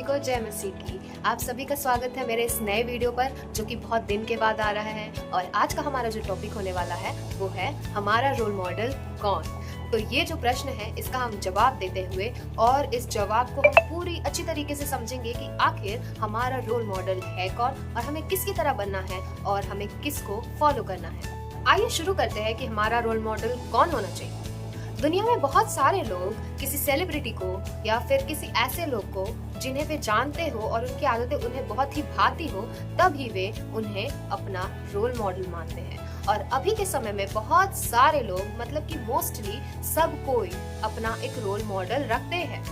सभी को जय मसीह की। आप सभी का स्वागत है मेरे इस नए वीडियो पर जो कि बहुत दिन के बाद आ रहा है। और आज का हमारा जो टॉपिक होने वाला है वो है हमारा रोल मॉडल कौन। तो ये जो प्रश्न है इसका हम जवाब देते हुए और इस जवाब को हम पूरी अच्छी तरीके से समझेंगे कि आखिर हमारा रोल मॉडल है कौन और हमें किसकी तरह बनना है और हमें किसको फॉलो करना है। आइए शुरू करते हैं कि हमारा रोल मॉडल कौन होना चाहिए। दुनिया में बहुत सारे लोग किसी सेलिब्रिटी को या फिर किसी ऐसे लोग को जिन्हें वे जानते हो और उनकी आदतें उन्हें बहुत ही भाती हो तभी वे उन्हें अपना रोल मॉडल मानते हैं। और अभी के समय में बहुत सारे लोग मतलब कि मोस्टली सब कोई अपना एक रोल मॉडल रखते हैं।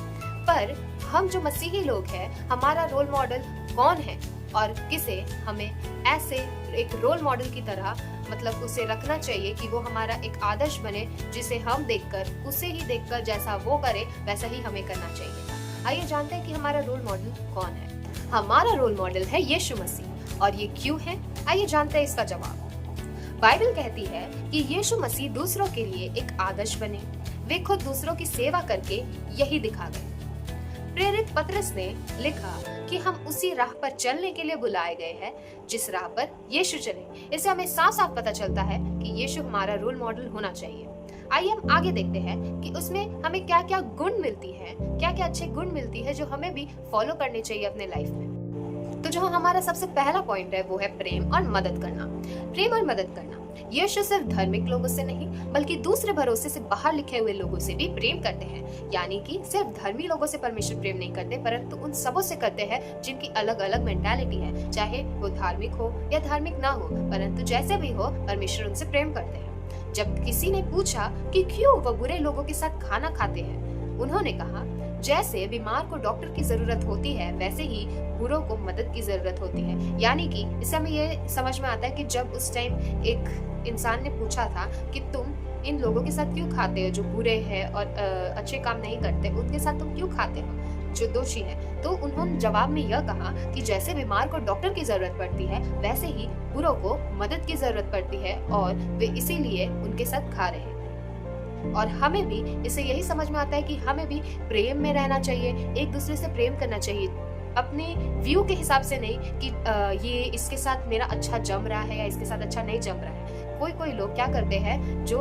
पर हम जो मसीही लोग हैं हमारा रोल मॉडल कौन है और किसे हमें ऐसे एक रोल मॉडल की तरह मतलब उसे रखना चाहिए कि वो हमारा एक आदर्श बने, जिसे हम देखकर उसे ही देखकर जैसा वो करे वैसा ही हमें करना चाहिए। आइए जानते हैं कि हमारा रोल मॉडल कौन है। हमारा रोल मॉडल है यीशु मसीह। और ये क्यों है, आइए जानते हैं इसका जवाब। बाइबल कहती है कि यीशु मसीह दूसरों के लिए एक आदर्श बने। वे खुद दूसरों की सेवा करके यही दिखा गए। प्रेरित पतरस ने लिखा कि हम उसी राह पर चलने के लिए बुलाए गए हैं जिस राह पर यीशु चले। इससे हमें साफ साफ पता चलता है कि यीशु हमारा रोल मॉडल होना चाहिए। आइए हम आगे देखते हैं कि उसमें हमें क्या क्या गुण मिलती है, क्या क्या अच्छे गुण मिलती है जो हमें भी फॉलो करने चाहिए अपने लाइफ में। तो जो हमारा सबसे पहला पॉइंट है वो है प्रेम और मदद करना। प्रेम और मदद करना। यीशु सिर्फ धार्मिक लोगों से नहीं बल्कि दूसरे भरोसे से बाहर लिखे हुए लोगों से भी प्रेम करते हैं। यानी कि सिर्फ धर्मी लोगों से परमेश्वर प्रेम नहीं करते परंतु उन सबों से करते हैं जिनकी अलग अलग मेंटालिटी है, चाहे वो धार्मिक हो या धार्मिक ना हो, परंतु जैसे भी हो परमेश्वर उनसे प्रेम करते हैं। जब किसी ने पूछा कि क्यों वो बुरे लोगों के साथ खाना खाते हैं, उन्होंने कहा जैसे बीमार को डॉक्टर की जरूरत होती है वैसे ही बुरों को मदद की जरूरत होती है। यानी कि इससे हमें ये समझ में आता है कि जब उस टाइम एक इंसान ने पूछा था कि तुम इन लोगों के साथ क्यों खाते हो जो बुरे हैं और अच्छे काम नहीं करते, उनके साथ तुम क्यों खाते हो जो दोषी है, तो उन्होंने जवाब में यह कहा कि जैसे बीमार को डॉक्टर की जरूरत पड़ती है वैसे ही बुरों को मदद की जरूरत पड़ती है और वे इसीलिए उनके साथ खा रहे हैं। और हमें भी इससे यही समझ में आता है कि हमें भी प्रेम में रहना चाहिए, एक दूसरे से प्रेम करना चाहिए, अपने व्यू के हिसाब से नहीं कि ये इसके साथ मेरा अच्छा जम रहा है या इसके साथ अच्छा नहीं जम रहा है। कोई लोग क्या करते हैं, जो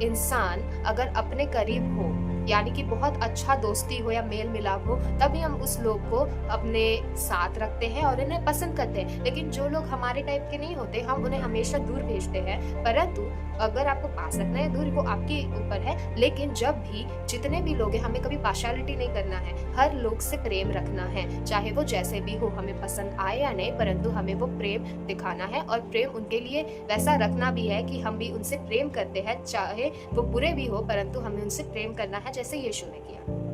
इंसान अगर अपने करीब हो यानी कि बहुत अच्छा दोस्ती हो या मेल मिलाप हो तभी हम उस लोग को अपने साथ रखते हैं और इन्हें पसंद करते हैं। लेकिन जो लोग हमारे टाइप के नहीं होते हम उन्हें हमेशा दूर भेजते हैं। परंतु अगर आपको पास रखना है दूर, वो आपके ऊपर है। लेकिन जब भी जितने भी लोग हैं हमें कभी पार्शियलिटी नहीं करना है, हर लोग से प्रेम रखना है, चाहे वो जैसे भी हो, हमें पसंद आए या नहीं, परंतु हमें वो प्रेम दिखाना है और प्रेम उनके लिए वैसा रखना भी है कि हम भी उनसे प्रेम करते हैं, चाहे वो बुरे भी हो परंतु हमें उनसे प्रेम करना है जैसे यीशु ने किया।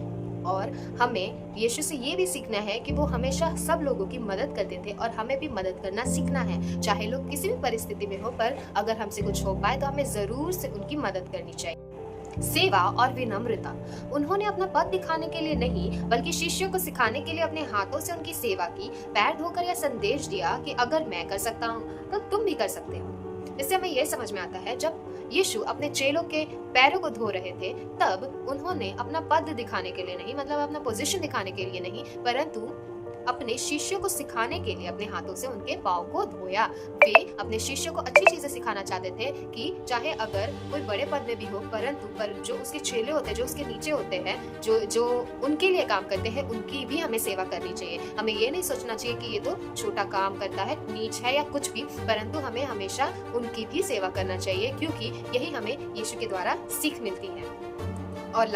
और हमें यीशु से ये भी सीखना है कि वो हमेशा सब लोगों की मदद करते थे और हमें भी मदद करना सीखना है, चाहे लोग किसी भी परिस्थिति में हो, पर अगर हमसे कुछ हो पाए तो हमें जरूर से उनकी मदद करनी चाहिए। सेवा और विनम्रता। उन्होंने अपना पद दिखाने के लिए नहीं बल्कि शिष्यों को सिखाने के लिए अपने हाथों से उनकी सेवा की, पैर धोकर यह संदेश दिया कि अगर मैं कर सकता हूँ तो तुम भी कर सकते हो। इससे हमें यह समझ में आता है जब यीशु अपने चेलों के पैरों को धो रहे थे तब उन्होंने अपना पद दिखाने के लिए नहीं मतलब अपना पोजीशन दिखाने के लिए नहीं परंतु अपने शिष्यों को सिखाने के लिए अपने हाथों से उनके पाँव को धोया। वे अपने शिष्यों को अच्छी चीजें सिखाना चाहते थे कि चाहे अगर कोई बड़े पद में भी हो परंतु पर जो उसके चेले होते हैं, जो उसके नीचे होते हैं, जो उनके लिए काम करते हैं, उनकी भी हमें सेवा करनी चाहिए। हमें ये नहीं सोचना चाहिए कि ये तो छोटा काम करता है, नीच है या कुछ भी, परंतु हमें हमेशा उनकी भी सेवा करना चाहिए क्योंकि यही हमें यीशु के द्वारा सीख मिलती है। और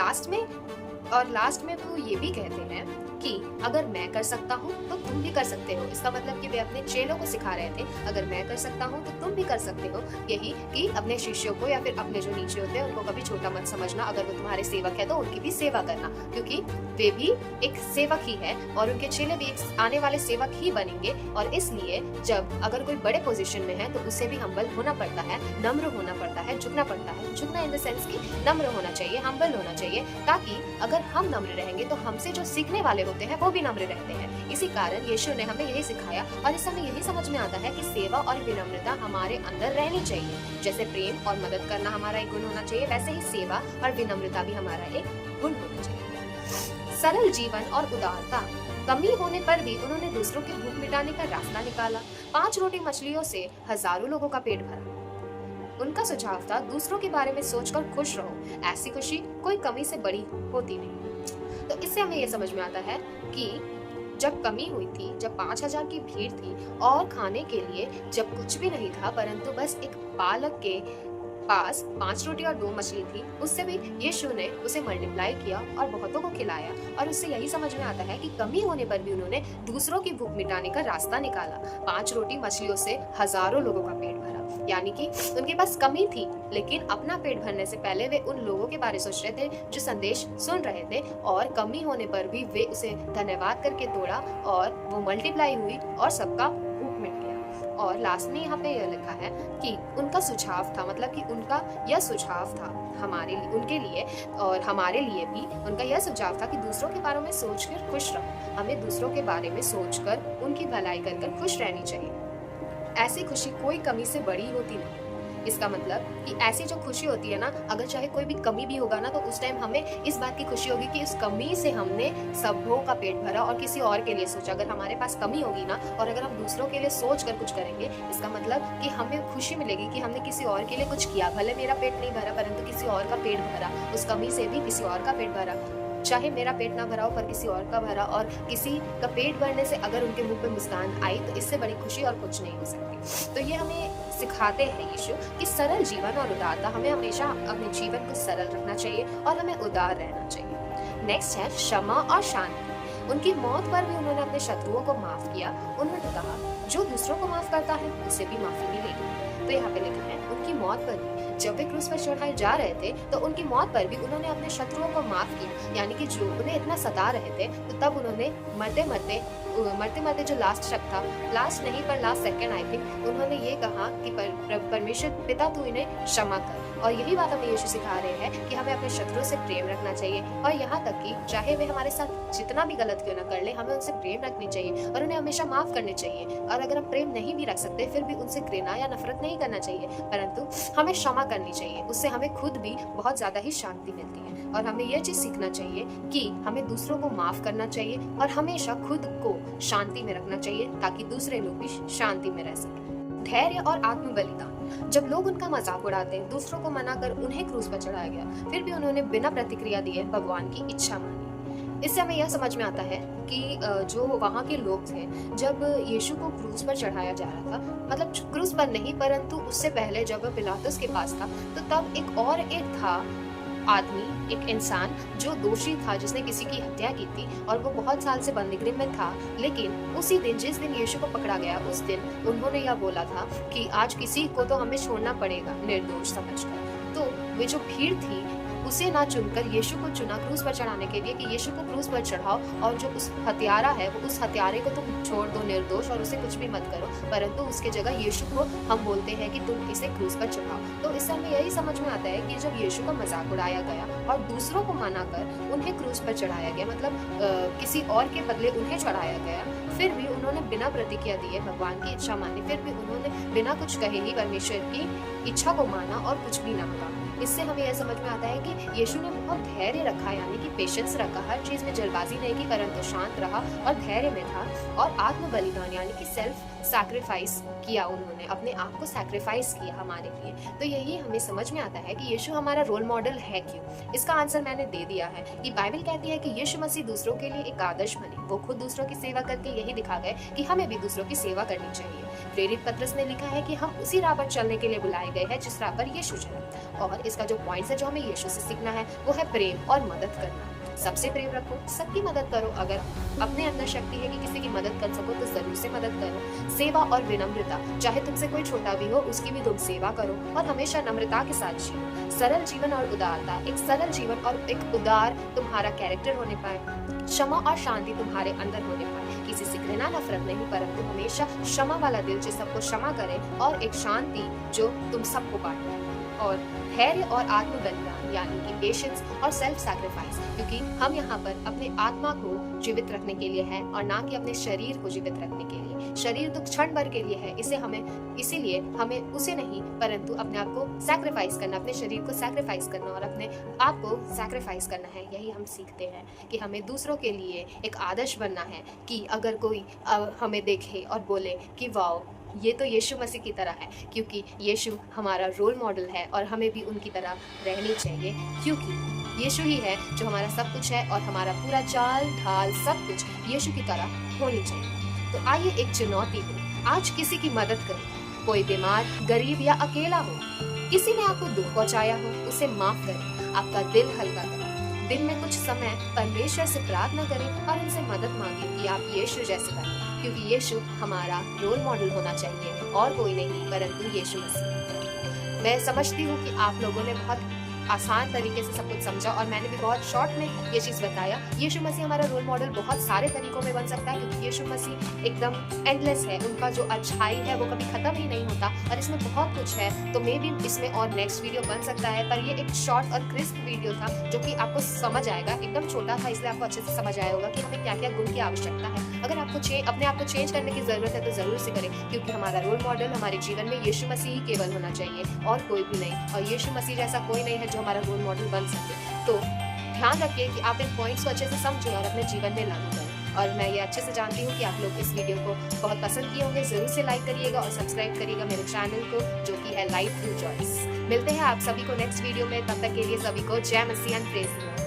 लास्ट में वो ये भी कहते हैं कि अगर मैं कर सकता हूँ तो तुम भी कर सकते हो। इसका मतलब कि वे अपने चेलों को सिखा रहे थे अगर मैं कर सकता हूँ तो तुम भी कर सकते हो। यही कि अपने शिष्यों को या फिर अपने जो नीचे होते हैं उनको कभी छोटा मत समझना। अगर वो तुम्हारे सेवक है तो उनकी भी सेवा करना क्योंकि वे भी एक सेवक ही है और उनके चेले भी एक आने वाले सेवक ही बनेंगे। और इसलिए जब अगर कोई बड़े पोजीशन में है तो उसे भी हम्बल होना पड़ता है, नम्र होना पड़ता है, झुकना पड़ता है। झुकना इन द सेंस कि नम्र होना चाहिए, हम्बल होना चाहिए, ताकि अगर हम नम्र रहेंगे तो हमसे जो सीखने वाले होते हैं वो भी नम्र रहते हैं। इसी कारण यीशु ने हमें यही सिखाया और इससे हमें यही समझ में आता है कि सेवा और विनम्रता हमारे अंदर रहनी चाहिए। जैसे प्रेम और मदद करना हमारा एक गुण होना चाहिए वैसे ही सेवा और विनम्रता भी हमारा एक गुण होना चाहिए। सरल जीवन और उदारता। कमी होने पर भी उन्होंने दूसरों की भूख मिटाने का रास्ता निकाला। 5 रोटी मछलियों से हजारों लोगों का पेट भरा। उनका सुझाव था, दूसरों के बारे में सोचकर खुश रहो, ऐसी खुशी कोई कमी से बड़ी होती नहीं। तो इससे हमें यह समझ में आता है कि जब कमी हुई थी, जब 5000 की भीड़ थी और खाने के लिए जब कुछ भी नहीं था, परंतु बस एक बालक के पास 5 रोटी और 2 मछली थी, उससे भी यीशु ने उसे मल्टीप्लाई किया और बहुतों को खिलाया। और उससे यही समझ में आता है कि कमी होने पर भी उन्होंने दूसरों की भूख मिटाने का रास्ता निकाला। 5 रोटी मछलियों से हजारों लोगों का पेट भरा। यानी कि उनके पास कमी थी, लेकिन अपना पेट भरने से पहले वे उन लोगों के बारे सोच रहे थे जो संदेश सुन रहे थे, और कमी होने पर भी वे उसे धन्यवाद करके तोड़ा और वो मल्टीप्लाई हुई और सबका भूख मिट गया। और लास्ट में यहाँ पे यह लिखा है कि उनका सुझाव था, मतलब कि उनका यह सुझाव था हमारे लिए, उनके लिए और हमारे लिए भी उनका यह सुझाव था कि दूसरों के बारे में सोचकर खुश रहो। हमें दूसरों के बारे में सोचकर उनकी भलाई कर खुश रहनी चाहिए। ऐसी खुशी कोई कमी से बड़ी होती नहीं। इसका मतलब कि ऐसी जो खुशी होती है ना, अगर चाहे कोई भी कमी भी होगा ना, तो उस टाइम हमें इस बात की खुशी होगी कि इस कमी से हमने सबों का पेट भरा और किसी और के लिए सोचा। अगर हमारे पास कमी होगी ना, और अगर हम दूसरों के लिए सोच कर कुछ करेंगे, इसका मतलब कि हमें खुशी मिलेगी कि हमने किसी और के लिए कुछ किया। भले मेरा पेट नहीं भरा, परंतु किसी और का पेट भरा, उस कमी से भी किसी और का पेट भरा। चाहे मेरा पेट ना भरा हो, पर किसी और का भरा, और किसी का पेट भरने से अगर उनके मुंह पे मुस्कान आई, तो इससे बड़ी खुशी और कुछ नहीं हो सकती। तो ये हमें सिखाते हैं यीशु कि सरल जीवन और उदारता, हमें हमेशा अपने जीवन को सरल रखना चाहिए और हमें उदार रहना चाहिए। नेक्स्ट है क्षमा और शांति। उनकी मौत पर भी उन्होंने अपने शत्रुओं को माफ किया। उन्होंने कहा, जो दूसरों को माफ करता है उसे भी माफी मिलेगी। तो यहाँ पे लिखा है, उनकी मौत पर भी, जब वे क्रूस पर चढ़ाए जा रहे थे, तो उनकी मौत पर भी उन्होंने अपने शत्रुओं को माफ किया। यानी कि जो उन्हें इतना सता रहे थे, तो तब उन्होंने मरते मरते जो लास्ट शक था, लास्ट नहीं पर लास्ट सेकंड आई थिंक, उन्होंने ये कहा कि परमेश्वर पिता, तू इन्हें क्षमा कर। और यही बात हमें यीशु सिखा रहे हैं कि हमें अपने शत्रुओं से प्रेम रखना चाहिए, और यहाँ तक कि चाहे वे हमारे साथ जितना भी गलत क्यों ना कर ले, हमें उनसे प्रेम रखनी चाहिए और उन्हें हमेशा माफ करने चाहिए। और अगर हम प्रेम नहीं भी रख सकते, फिर भी उनसे घृणा या नफरत नहीं करना चाहिए, परंतु हमें क्षमा करनी चाहिए। उससे हमें खुद भी बहुत ज्यादा ही शांति मिलती है। और हमें यह चीज सीखना चाहिए कि हमें दूसरों को माफ करना चाहिए और हमेशा खुद को शांति में रखना चाहिए, ताकि दूसरे लोग भी शांति में रह सकें। धैर्य और आत्म बलिदान। जब लोग उनका मजाक उड़ाते, दूसरों को मनाकर उन्हें क्रूस पर चढ़ाया गया, फिर भी उन्होंने बिना प्रतिक्रिया दिए भगवान की इच्छा मानी। इससे हमें यह समझ में आता है कि जो वहाँ के लोग थे, जब यीशु को क्रूस पर चढ़ाया जा रहा था, मतलब क्रूस पर नहीं, परंतु उससे पहले जब वह पिलातुस के पास था, तो तब एक था आदमी, एक इंसान जो दोषी था, जिसने किसी की हत्या की थी, और वो बहुत साल से बंदीगृह में था। लेकिन उसी दिन, जिस दिन यीशु को पकड़ा गया, उस दिन उन्होंने यह बोला था कि आज किसी को तो हमें छोड़ना पड़ेगा निर्दोष समझकर। तो वे जो भीड़ थी, उसे ना चुनकर यीशु को चुना क्रूस पर चढ़ाने के लिए कि यीशु को क्रूस पर चढ़ाओ, और जो उस हत्यारा है, वो उस हत्यारे को तुम छोड़ दो निर्दोष, और उसे कुछ भी मत करो, परंतु उसके जगह यीशु को हम बोलते हैं कि तुम इसे क्रूस पर चढ़ाओ। तो इससे हमें यही समझ में आता है कि जब यीशु का मजाक उड़ाया गया और दूसरों को मनाकर उन्हें क्रूस पर चढ़ाया गया, मतलब किसी और के बदले उन्हें चढ़ाया गया, फिर भी उन्होंने बिना प्रतिक्रिया दिए भगवान की इच्छा मानी, फिर भी उन्होंने बिना कुछ कहे ही परमेश्वर की इच्छा को माना और कुछ भी ना कहा। इससे हमें यह समझ में आता है कि यीशु ने बहुत धैर्य रखा, यानी कि पेशेंस रखा, हर चीज में जल्दबाजी नहीं की, परंतु शांत रहा और धैर्य में था। और आत्म बलिदान यानी कि सेल्फ सैक्रिफाइस किया, उन्होंने अपने आप को सैक्रिफाइस किया हमारे लिए। तो यही हमें समझ में आता है कि यीशु हमारा रोल मॉडल है क्यों। इसका आंसर मैंने दे दिया है कि बाइबल कहती है कि यीशु मसीह दूसरों के लिए एक आदर्श बने। वो खुद दूसरों की सेवा करके यही दिखा गए कि हमें भी दूसरों की सेवा करनी चाहिए। प्रेरित पत्रस ने लिखा है कि हम उसी राह पर चलने के लिए बुलाए गए हैं जिस राह पर यीशु चले। और इसका जो पॉइंट है जो हमें यीशु से सीखना है, वो है प्रेम और मदद करना। सबसे प्रेम रखो, सबकी मदद करो। अगर अपने अंदर शक्ति है कि किसी की मदद कर सको, तो जरूर से मदद करो। सेवा और विनम्रता, चाहे तुमसे कोई छोटा भी हो, उसकी भी तुम सेवा करो और हमेशा नम्रता के साथ जियो। सरल जीवन और उदारता, एक सरल जीवन और एक उदार तुम्हारा कैरेक्टर होने पाए। क्षमा और शांति तुम्हारे अंदर होने पाए। किसी से घृणा नफरत नहीं, परंतु हमेशा क्षमा वाला दिल जो सबको क्षमा करे, और एक शांति जो तुम सबको बांटे। और धैर्य और आत्मबलिदान यानी कि पेशेंस और सेल्फ सैक्रिफाइस, क्योंकि हम यहाँ पर अपने आत्मा को जीवित रखने के लिए है और ना कि अपने शरीर को जीवित रखने के लिए। शरीर तो क्षण भर के लिए है, इसीलिए हमें उसे नहीं परंतु अपने आप को सैक्रिफाइस करना, अपने शरीर को सैक्रिफाइस करना और अपने आप को सैक्रिफाइस करना है। यही हम सीखते हैं कि हमें दूसरों के लिए एक आदर्श बनना है कि अगर कोई हमें देखे और बोले कि वाओ ये तो यीशु मसीह की तरह है, क्योंकि यीशु हमारा रोल मॉडल है और हमें भी उनकी तरह रहनी चाहिए, क्योंकि यीशु ही है जो हमारा सब कुछ है और हमारा पूरा चाल ढाल सब कुछ यीशु की तरह होनी चाहिए। तो आइए एक चुनौती हो, आज किसी की मदद करें। कोई बीमार, गरीब या अकेला हो, किसी ने आपको दुख पहुंचाया हो, उसे माफ करें, आपका दिल हल्का करें। दिन में कुछ समय परमेश्वर से प्रार्थना करें और उनसे मदद मांगें कि आप यीशु जैसे बनें, क्योंकि यीशु हमारा रोल मॉडल होना चाहिए और कोई नहीं परंतु यीशु मसीह। मैं समझती हूँ कि आप लोगों ने बहुत आसान तरीके से सब कुछ समझा और मैंने भी बहुत शॉर्ट में ये चीज़ बताया। यीशु मसीह हमारा रोल मॉडल बहुत सारे तरीकों में बन सकता है, क्योंकि यीशु मसीह एकदम एंडलेस है, उनका जो अच्छाई है वो कभी खत्म ही नहीं होता और इसमें बहुत कुछ है। तो मे भी इसमें और नेक्स्ट वीडियो बन सकता है, पर ये एक शॉर्ट और क्रिस्प वीडियो था जो कि आपको समझ आएगा। एकदम छोटा था इसलिए आपको अच्छे से समझ आया होगा कि हमें क्या क्या गुण की आवश्यकता है। अगर आपको अपने आप को चेंज करने की जरूरत है तो जरूर से करें, क्योंकि हमारा रोल मॉडल हमारे जीवन में यीशु मसीह ही केवल होना चाहिए और कोई भी नहीं, और यीशु मसीह जैसा कोई नहीं है जो हमारा रोल मॉडल बन सके। तो ध्यान रखिए कि आप इन पॉइंट्स को अच्छे से समझें और अपने जीवन में लागू करें। और मैं ये अच्छे से जानती हूँ कि आप लोग इस वीडियो को बहुत पसंद किए होंगे। जरूर से लाइक करिएगा और सब्सक्राइब करिएगा मेरे चैनल को, जो कि है लाइफ थ्रू चॉइस। मिलते हैं आप सभी को नेक्स्ट वीडियो में, तब तक के लिए सभी को जय मसीह एंड प्रेज द लॉर्ड।